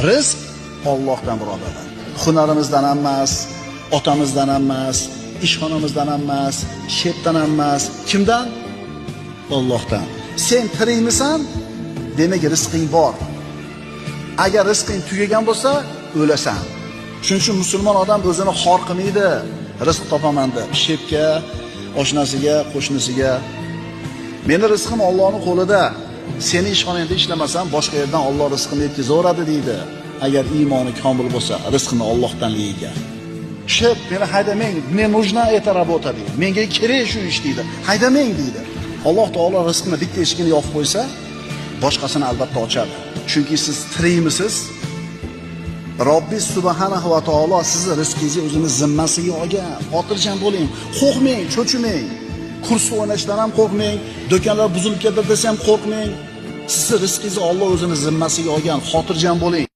Rizq Allohdan birodarlar. Hunarimizdan emas, otamizdan emas, ishxonamizdan emas, shepdan emas. Kimdan? Allohdan. Sen tirikmisan? Demak rizqing bor. Agar rizqing tugagan bo'lsa, o'lasan. Shuning uchun musulmon odam o'zini xor qilmaydi. Rizq topaman deb shepga, oshnasiga, qo'shnisiga. Meni rizqim Allohning qo'lida. Seni ishxonangda ishlamasam, boshqa yerdan Alloh rizqini yetkazaveradi deydi. Agar iymoni komil bo'lsa, rizqini Allohdan yeyga. Shep, meni haydamang, мне нужна эта работа deydi. Menga kerak shu ish deydi. Haydamang deydi. Alloh taolo rizqini bitta eshigini yopib qo'ysa, boshqasini albatta ochadi. Chunki siz tirikmisiz? Robbis subhanahu va taolo sizni rizqingizni o'zini zimmasiga olgan. Xotirjam bo'ling, qo'rqmang, cho'chimang. Kursda o'ynashdan ham qo'rqmang, do'konlar buzilib ketdi desam qo'rqmang. Sizni rizqingizni Alloh o'zini zimmasiga olgan. Xotirjam bo'ling.